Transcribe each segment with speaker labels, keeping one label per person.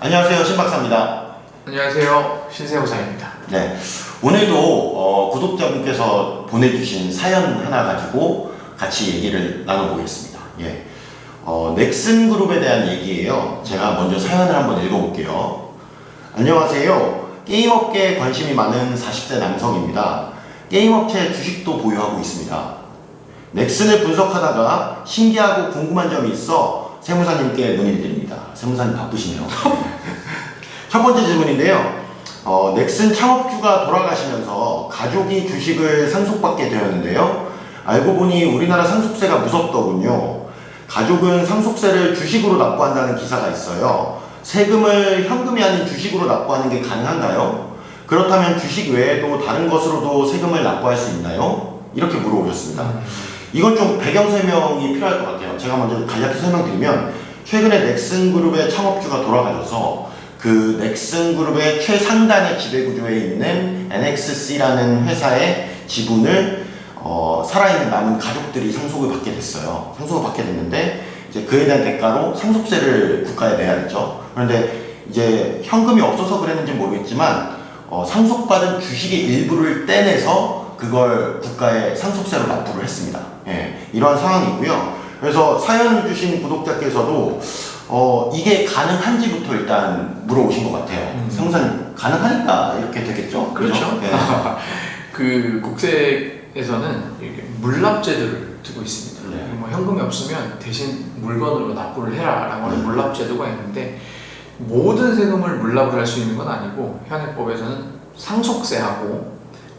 Speaker 1: 안녕하세요, 신박사입니다.
Speaker 2: 안녕하세요, 신세호사입니다.
Speaker 1: 네, 오늘도 구독자분께서 보내주신 사연 하나 가지고 같이 얘기를 나눠보겠습니다. 예, 넥슨그룹에 대한 얘기예요. 제가 먼저 사연을 한번 읽어볼게요. 안녕하세요. 게임업계에 관심이 많은 40대 남성입니다. 게임업체 주식도 보유하고 있습니다. 넥슨을 분석하다가 신기하고 궁금한 점이 있어 세무사님께 문의를 드립니다. 세무사님 바쁘시네요. 첫 번째 질문인데요. 넥슨 창업주가 돌아가시면서 가족이 주식을 상속받게 되었는데요. 알고 보니 우리나라 상속세가 무섭더군요. 가족은 상속세를 주식으로 납부한다는 기사가 있어요. 세금을 현금이 아닌 주식으로 납부하는 게 가능한가요? 그렇다면 주식 외에도 다른 것으로도 세금을 납부할 수 있나요? 이렇게 물어보셨습니다. 이건 좀 배경 설명이 필요할 것 같아요. 제가 먼저 간략히 설명드리면, 최근에 넥슨그룹의 창업주가 돌아가셔서 그 넥슨그룹의 최상단의 지배구조에 있는 NXC라는 회사의 지분을 살아있는 남은 가족들이 상속을 받게 됐어요. 상속을 받게 됐는데 이제 그에 대한 대가로 상속세를 국가에 내야 되죠. 그런데 이제 현금이 없어서 그랬는지 모르겠지만 상속받은 주식의 일부를 떼내서 그걸 국가에 상속세로 납부를 했습니다. 예, 이러한 상황이고요. 그래서 사연을 주신 구독자께서도 이게 가능한지부터 일단 물어보신 것 같아요. 세무사님, 가능하니까 이렇게 되겠죠?
Speaker 2: 그렇죠.
Speaker 1: 네.
Speaker 2: 그 국세에서는 이렇게 물납제도를 두고 있습니다.
Speaker 1: 네.
Speaker 2: 뭐 현금이 없으면 대신 물건으로 납부를 해라라고 하는 물납제도가 있는데, 모든 세금을 물납을 할 수 있는 건 아니고 현행법에서는 상속세하고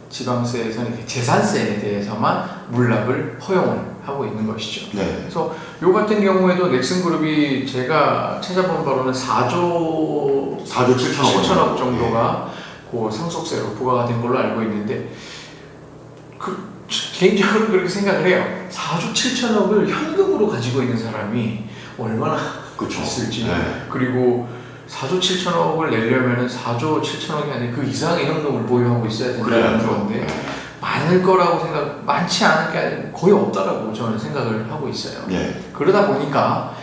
Speaker 2: 지방세에서는 이렇게 재산세에 대해서만 물납을 허용을 하고 있는 것이죠.
Speaker 1: 네.
Speaker 2: 그래서 요 같은 경우에도 넥슨그룹이 제가 찾아본 바로는 4조 7천억 정도가 그 상속세로 부과가 된 걸로 알고 있는데, 개인적으로 그렇게 생각을 해요. 4조 7천억을 현금으로 가지고 있는 사람이 얼마나
Speaker 1: 그쵸.
Speaker 2: 있을지.
Speaker 1: 네.
Speaker 2: 그리고 4조 7천억을 내려면 4조 7천억이 아니라 그 이상의 현금을 보유하고 있어야 된다는 건데, 많을 거라고 많지 않은 게 아니고 거의 없다라고 저는 생각을 하고 있어요.
Speaker 1: 네.
Speaker 2: 그러다 보니까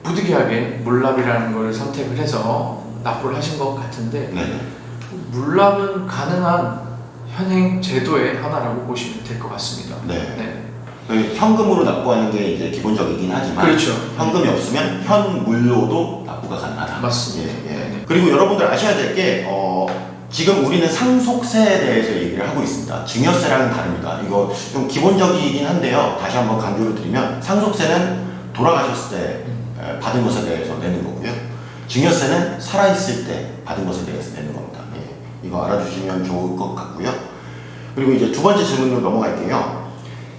Speaker 2: 부득이하게 물납이라는 걸 선택을 해서 납부를 하신 것 같은데,
Speaker 1: 네.
Speaker 2: 물납은 가능한 현행 제도의 하나라고 보시면 될 것 같습니다.
Speaker 1: 네. 현금으로 납부하는 게 이제 기본적이긴 하지만,
Speaker 2: 그렇죠.
Speaker 1: 현금이 없으면 현물로도 납부가 가능하다.
Speaker 2: 맞습니다.
Speaker 1: 예, 예.
Speaker 2: 네.
Speaker 1: 그리고 여러분들 아셔야 될 게 지금 우리는 상속세에 대해서 얘기를 하고 있습니다. 증여세랑은 다릅니다. 이거 좀 기본적이긴 한데요. 다시 한번 강조를 드리면, 상속세는 돌아가셨을 때 받은 것에 대해서 내는 거고요. 증여세는 살아있을 때 받은 것에 대해서 내는 겁니다. 예. 이거 알아주시면 좋을 것 같고요. 그리고 이제 두 번째 질문으로 넘어갈게요.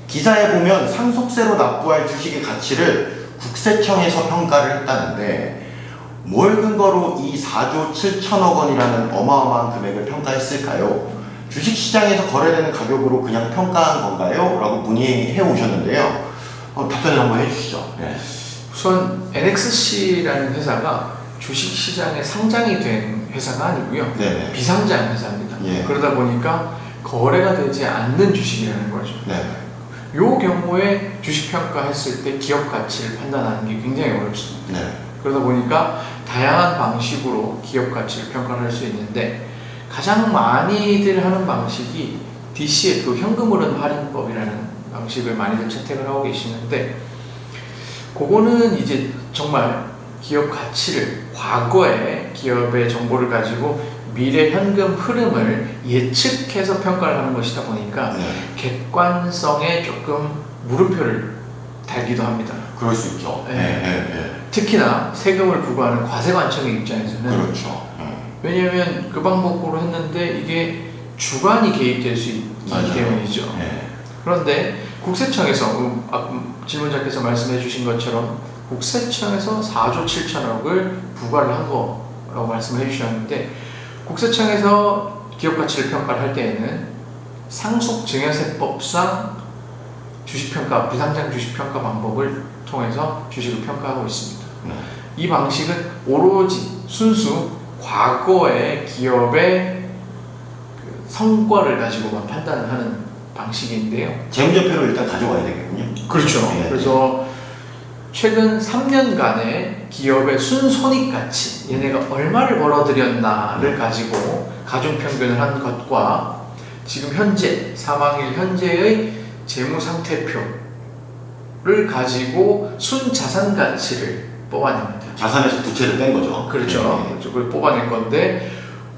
Speaker 1: 기사에 보면 상속세로 납부할 주식의 가치를 국세청에서 평가를 했다는데, 뭘 근거로 이 4조 7천억 원이라는 어마어마한 금액을 평가했을까요? 주식시장에서 거래되는 가격으로 그냥 평가한 건가요? 라고 문의해 오셨는데요. 답변을 한번 해주시죠. 네.
Speaker 2: 우선 NXC라는 회사가 주식시장에 상장이 된 회사가 아니고요.
Speaker 1: 네네.
Speaker 2: 비상장 회사입니다.
Speaker 1: 예.
Speaker 2: 그러다 보니까 거래가 되지 않는 주식이라는 거죠.
Speaker 1: 네.
Speaker 2: 요 경우에 주식 평가했을 때 기업 가치를 판단하는 게 굉장히 어렵습니다.
Speaker 1: 네.
Speaker 2: 그러다 보니까 다양한 방식으로 기업 가치를 평가를 할 수 있는데, 가장 많이들 하는 방식이 DCF, 현금흐름 할인법이라는 방식을 많이들 채택을 하고 계시는데, 그거는 이제 정말 기업 가치를, 과거의 기업의 정보를 가지고 미래 현금 흐름을 예측해서 평가를 하는 것이다 보니까
Speaker 1: 네.
Speaker 2: 객관성에 조금 물음표를 달기도 합니다.
Speaker 1: 그럴 수 있죠.
Speaker 2: 네.
Speaker 1: 네.
Speaker 2: 특히나 세금을 부과하는 과세관청의 입장에서는,
Speaker 1: 그렇죠.
Speaker 2: 왜냐하면 그 방법으로 했는데 이게 주관이 개입될 수 있기
Speaker 1: 맞아요.
Speaker 2: 때문이죠.
Speaker 1: 네.
Speaker 2: 그런데 국세청에서 질문자께서 말씀해 주신 것처럼 국세청에서 4조 7천억을 부과를 한 거라고 말씀을 해주셨는데, 국세청에서 기업가치를 평가를 할 때에는 상속증여세법상 주식평가, 비상장 주식평가 방법을 통해서 주식을 평가하고 있습니다.
Speaker 1: 네.
Speaker 2: 이 방식은 오로지 순수 과거의 기업의 성과를 가지고만 판단을 하는 방식인데요.
Speaker 1: 재무제표를 일단 가져와야 되겠군요.
Speaker 2: 그렇죠.
Speaker 1: 네.
Speaker 2: 그래서 최근 3년간의 기업의 순손익가치, 얘네가 얼마를 벌어들였나를 가지고 가중평균을 한 것과 지금 현재 사망일 현재의 재무상태표를 가지고 순자산가치를 뽑아냅니다.
Speaker 1: 자산에서 부채를 뺀 거죠.
Speaker 2: 그렇죠. 그걸 뽑아낸 건데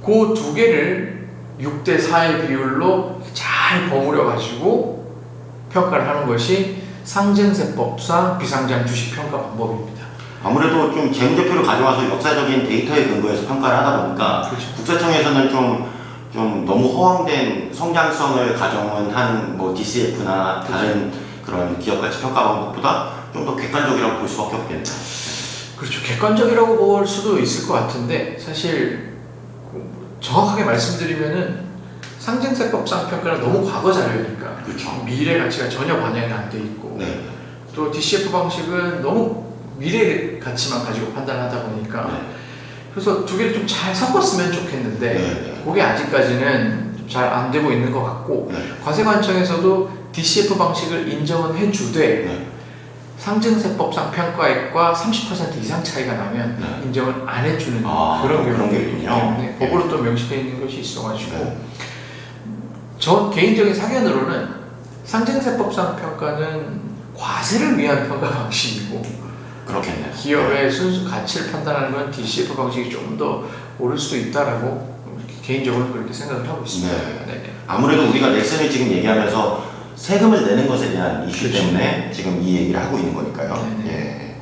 Speaker 2: 그 두 개를 6대 4의 비율로 잘 버무려 가지고 평가를 하는 것이 상증세법상 비상장 주식 평가 방법입니다.
Speaker 1: 아무래도 좀 재무제표를 가져와서 역사적인 데이터에 근거해서 평가를 하다 보니까
Speaker 2: 그렇죠.
Speaker 1: 국세청에서는 좀 너무 허황된 성장성을 가정은 한 뭐 DCF나 다른 그런 기업가치 평가 방법보다 좀 더 객관적이라고 볼 수밖에 없겠네요.
Speaker 2: 그렇죠. 객관적이라고 볼 수도 있을 것 같은데 사실 정확하게 말씀드리면은 상증세법상 평가는 너무 과거 자료니까
Speaker 1: 그렇죠.
Speaker 2: 미래 가치가 전혀 반영이 안 돼 있고
Speaker 1: 네.
Speaker 2: 또 DCF 방식은 너무 미래 가치만 가지고 판단하다 보니까
Speaker 1: 네.
Speaker 2: 그래서 두 개를 좀 잘 섞었으면 좋겠는데
Speaker 1: 네.
Speaker 2: 그게 아직까지는 잘 안 되고 있는 것 같고
Speaker 1: 네.
Speaker 2: 과세관청에서도 DCF 방식을 인정은 해주되
Speaker 1: 네.
Speaker 2: 상증세법상 평가액과 30% 이상 차이가 나면
Speaker 1: 네.
Speaker 2: 인정을 안 해주는
Speaker 1: 아,
Speaker 2: 그런
Speaker 1: 그런
Speaker 2: 경우가
Speaker 1: 게
Speaker 2: 있기
Speaker 1: 있군요.
Speaker 2: 때문에
Speaker 1: 네.
Speaker 2: 법으로 또 명시되어 있는 것이 있어가지고
Speaker 1: 네.
Speaker 2: 저 개인적인 사견으로는 상증세법상 평가는 과세를 위한 평가 방식이고
Speaker 1: 그렇겠네요.
Speaker 2: 기업의 순수 가치를 판단하는 건 DCF 방식이 좀 더 옳을 수도 있다라고 개인적으로 그렇게 생각을 하고 있습니다.
Speaker 1: 네.
Speaker 2: 네.
Speaker 1: 아무래도 우리가 넥슨을 지금 얘기하면서 세금을 내는 것에 대한 이슈
Speaker 2: 그렇죠.
Speaker 1: 때문에 지금 이 얘기를 하고 있는 거니까요.
Speaker 2: 네네.
Speaker 1: 예.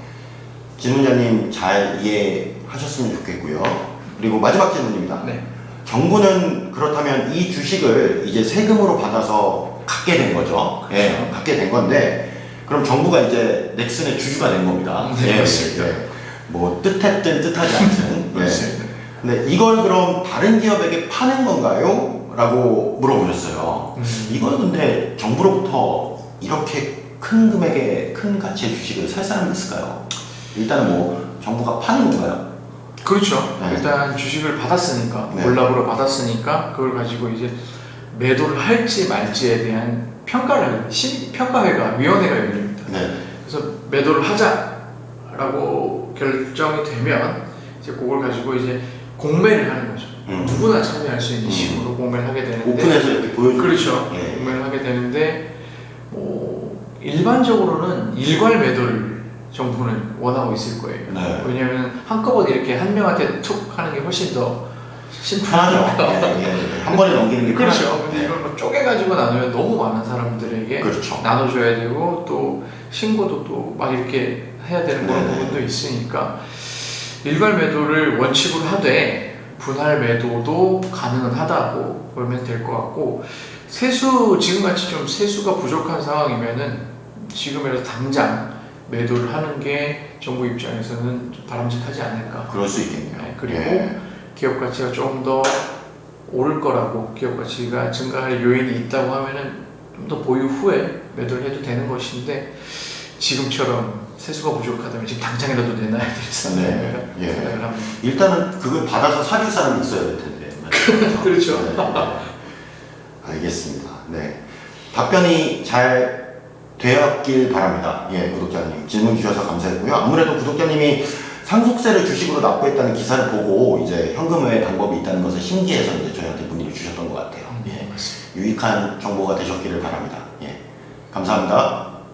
Speaker 1: 질문자님 잘 이해하셨으면 좋겠고요. 그리고 마지막 질문입니다.
Speaker 2: 네.
Speaker 1: 정부는 그렇다면 이 주식을 이제 세금으로 받아서 갖게 된 거죠. 예,
Speaker 2: 그렇죠.
Speaker 1: 갖게 된 건데, 그럼 정부가 이제 넥슨의 주주가 된 겁니다.
Speaker 2: 네,
Speaker 1: 예,
Speaker 2: 맞습니다.
Speaker 1: 예. 뭐 뜻했든 뜻하지 않든. 예.
Speaker 2: 맞습니다.
Speaker 1: 근데 이걸 그럼 다른 기업에게 파는 건가요? 라고 물어보셨어요. 이걸 근데 정부로부터 이렇게 큰 금액의 큰 가치의 주식을 살 사람이 있을까요? 일단은 뭐 정부가 파는 건가요?
Speaker 2: 그렇죠.
Speaker 1: 네.
Speaker 2: 일단 주식을 받았으니까
Speaker 1: 네.
Speaker 2: 몰락으로 받았으니까 그걸 가지고 이제 매도를 할지 말지에 대한 평가를 심평가회가 위원회가 열립니다.
Speaker 1: 네.
Speaker 2: 그래서 매도를 하자라고 결정이 되면 이제 그걸 가지고 이제 공매를 하는 거죠. 누구나 참여할 수 있는 식으로 공매를 하게 되는데
Speaker 1: 오픈해서 이렇게 보여주는
Speaker 2: 그렇죠.
Speaker 1: 예.
Speaker 2: 공매를 하게 되는데 뭐 일반적으로는 일괄 매도를 정부는 원하고 있을 거예요.
Speaker 1: 네.
Speaker 2: 왜냐하면 한꺼번에 이렇게 한 명한테 툭 하는 게 훨씬 더
Speaker 1: 편하죠.
Speaker 2: 심플하니까.
Speaker 1: 예, 예. 한 번에 넘기는 게
Speaker 2: 그렇죠.
Speaker 1: 편하죠.
Speaker 2: 근데
Speaker 1: 예.
Speaker 2: 이걸 막 쪼개가지고 나누면 너무 많은 사람들에게
Speaker 1: 그렇죠.
Speaker 2: 나눠줘야 되고 또 신고도 또 막 이렇게 해야 되는 그런
Speaker 1: 네네.
Speaker 2: 부분도 있으니까 일괄 매도를 원칙으로 하되 분할 매도도 가능은 하다고 보면 될 것 같고 지금같이 좀 세수가 부족한 상황이면은 지금이라도 당장 매도를 하는 게 정부 입장에서는 좀 바람직하지 않을까.
Speaker 1: 그럴 수 있겠네요.
Speaker 2: 네, 그리고
Speaker 1: 예.
Speaker 2: 기업 가치가 좀 더 오를 거라고 기업 가치가 증가할 요인이 있다고 하면은 좀 더 보유 후에 매도를 해도 되는 것인데 지금처럼 세수가 부족하다면 지금 당장이라도 내놔야 되겠다
Speaker 1: 네. 예.
Speaker 2: 생각을 합니다.
Speaker 1: 일단은 그걸 받아서 사줄 사람이 있어야 될 텐데.
Speaker 2: 그렇죠.
Speaker 1: 네, 네. 알겠습니다. 네. 답변이 잘 되었길 바랍니다. 예, 구독자님. 질문 주셔서 감사했고요. 아무래도 구독자님이 상속세를 주식으로 납부했다는 기사를 보고 이제 현금외 방법이 있다는 것을 신기해서 이제 저희한테 문의를 주셨던 것 같아요. 예. 유익한 정보가 되셨기를 바랍니다. 예. 감사합니다.